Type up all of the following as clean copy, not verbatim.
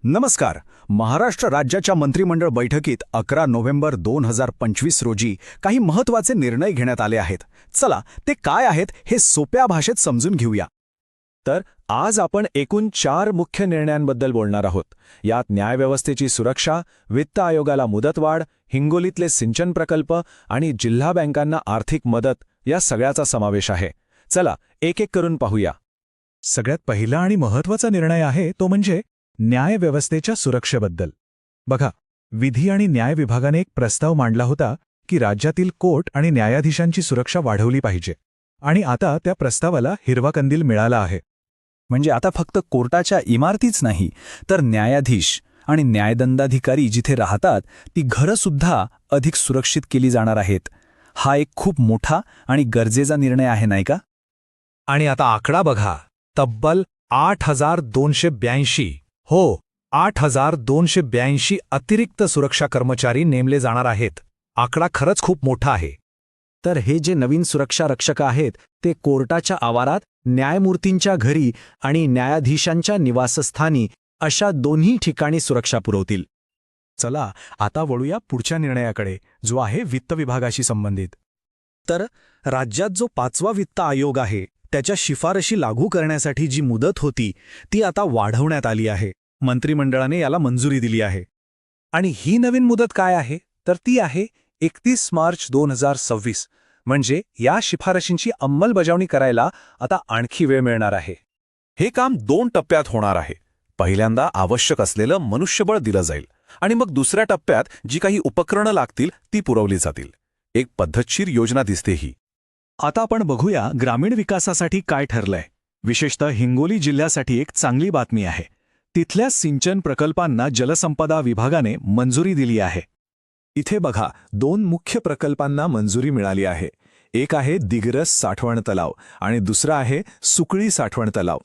नमस्कार. महाराष्ट्र राज्याच्या मंत्रिमंडळ बैठकीत 11 नोव्हेंबर 2025 रोजी काही महत्त्वाचे निर्णय घेण्यात आले आहेत. चला ते काय आहेत हे सोप्या भाषेत समजून घेऊया. तर आज आपण एकूण 4 मुख्य निर्णयांबद्दल बोलणार आहोत. यात न्यायव्यवस्थेची सुरक्षा, वित्त आयोगाला मुदतवाढ, हिंगोलीतले सिंचन प्रकल्प आणि जिल्हा बँकांना आर्थिक मदत या सगळ्याचा समावेश आहे. चला एक एक करून पाहूया. सगळ्यात पहिला आणि महत्त्वाचा निर्णय आहे तो म्हणजे न्यायव्यवस्थेच्या सुरक्षेबद्दल. बघा, विधी आणि न्याय विभागाने एक प्रस्ताव मांडला होता की राज्यातील कोर्ट आणि न्यायाधीशांची सुरक्षा वाढवली पाहिजे, आणि आता त्या प्रस्तावाला हिरवा कंदील मिळाला आहे. म्हणजे आता फक्त कोर्टाच्या इमारतीच नाही, तर न्यायाधीश आणि न्यायदंडाधिकारी जिथे राहतात ती घरंसुद्धा अधिक सुरक्षित केली जाणार आहेत. हा एक खूप मोठा आणि गरजेचा निर्णय आहे, नाही का? आणि आता आकडा बघा, तब्बल 8,282 8,282 अतिरिक्त सुरक्षा कर्मचारी नेमले जाणार आहेत. आकडा खरंच खूप मोठा आहे. तर हे जे नवीन सुरक्षा रक्षक आहेत ते कोर्टाच्या आवारात, न्यायमूर्तींच्या घरी आणि न्यायाधीशांच्या निवासस्थानी अशा दोन्ही ठिकाणी सुरक्षा पुरवतील. चला आता वळूया पुढच्या निर्णयाकडे, जो आहे वित्त विभागाशी संबंधित. तर राज्यात जो 5वा वित्त आयोग आहे त्याच्या शिफारशी लागू करण्यासाठी जी मुदत होती ती आता वाढवण्यात आली आहे. मंत्रिमंडळाने याला मंजुरी दिली आहे. आणि ही नवीन मुदत काय आहे, तर ती आहे 31 मार्च 2026. म्हणजे या शिफारशींची अंमलबजावणी करायला आता आणखी वेळ मिळणार आहे. हे काम 2 टप्प्यात होणार आहे. पहिल्यांदा आवश्यक असलेलं मनुष्यबळ दिलं जाईल आणि मग दुसऱ्या टप्प्यात जी काही उपकरणं लागतील ती पुरवली जातील. एक पद्धतशीर योजना दिसते ही. आता आपण बघूया ग्रामीण विकासासाठी काय ठरलंय. विशेषतः हिंगोली जिल्ह्यासाठी एक चांगली बातमी आहे. तिथल्या सिंचन प्रकल्पांना जलसंपदा विभागाने मंजुरी दिली आहे. इथे बघा, 2 मुख्य प्रकल्पांना मंजुरी मिळाली आहे. एक आहे दिग्रस साठवण तलाव आणि दुसरा आहे सुकळी साठवण तलाव.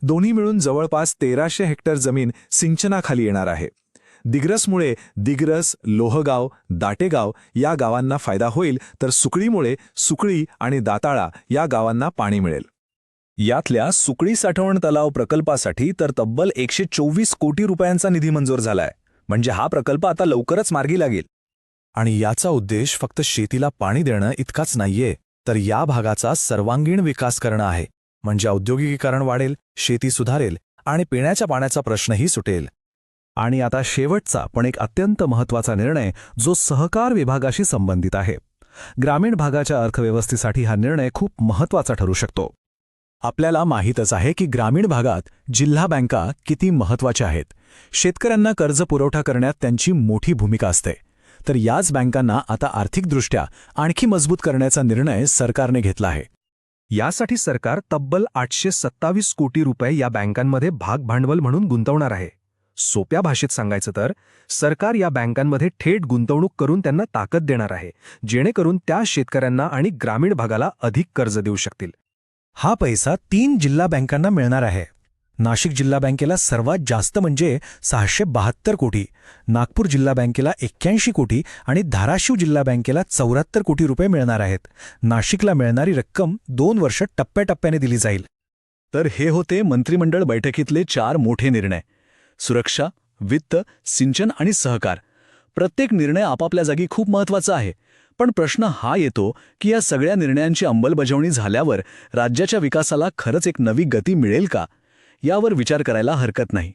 दोन्ही मिळून जवळपास 1300 हेक्टर जमीन सिंचनाखाली येणार आहे. दिग्रसमुळे दिग्रस, लोहगाव, दाटेगाव या गावांना फायदा होईल, तर सुकळीमुळे सुकळी आणि दाताळा या गावांना पाणी मिळेल. यातल्या सुकळी साठवण तलाव प्रकल्पासाठी तर तब्बल 124 कोटी रुपयांचा निधी मंजूर झालाय. म्हणजे हा प्रकल्प आता लवकरच मार्गी लागेल. आणि याचा उद्देश फक्त शेतीला पाणी देणं इतकाच नाहीये, तर या भागाचा सर्वांगीण विकास करणं आहे. म्हणजे औद्योगिकीकरण वाढेल, शेती सुधारेल आणि पिण्याच्या पाण्याचा प्रश्नही सुटेल. आणि आता शेवटचा पण एक अत्यंत महत्त्वाचा निर्णय, जो सहकार विभागाशी संबंधित आहे. ग्रामीण भागाच्या अर्थव्यवस्थेसाठी हा निर्णय खूप महत्त्वाचा ठरू शकतो. आपल्याला माहीतच आहे की ग्रामीण भागात जिल्हा बँका किती महत्त्वाच्या आहेत. शेतकऱ्यांना कर्ज पुरवठा करण्यात त्यांची मोठी भूमिका असते. तर याच बँकांना आता आर्थिकदृष्ट्या आणखी मजबूत करण्याचा निर्णय सरकारने घेतला आहे. यासाठी सरकार तब्बल 827 कोटी रुपये या बँकांमध्ये भाग भांडवल म्हणून गुंतवणार आहे. सोप्या भाषेत सांगायचं तर सरकार या बँकांमध्ये थेट गुंतवणूक करून त्यांना ताकद देणार आहे, जेणेकरून त्या शेतकऱ्यांना आणि ग्रामीण भागाला अधिक कर्ज देऊ शकतील. हा पैसा 3 जिल्हा बँकांना मिळणार आहे. नाशिक जिल्हा बँकेला सर्वात जास्त म्हणजे 672 कोटी, नागपूर जिल्हा बँकेला 81 कोटी आणि धाराशिव जिल्हा बँकेला 74 कोटी रुपये मिळणार आहेत. नाशिकला मिळणारी रक्कम 2 वर्ष टप्प्याटप्प्याने दिली जाईल. तर हे होते मंत्रिमंडळ बैठकीतले 4 मोठे निर्णय. सुरक्षा, वित्त, सिंचन आणि सहकार. प्रत्येक निर्णय आपापल्या जागी खूप महत्त्वाचा आहे. पण प्रश्न हा येतो की या सगळ्या निर्णयांची अंमलबजावणी झाल्यावर राज्याच्या विकासाला खरंच एक नवी गती मिळेल का? यावर विचार करायला हरकत नाही.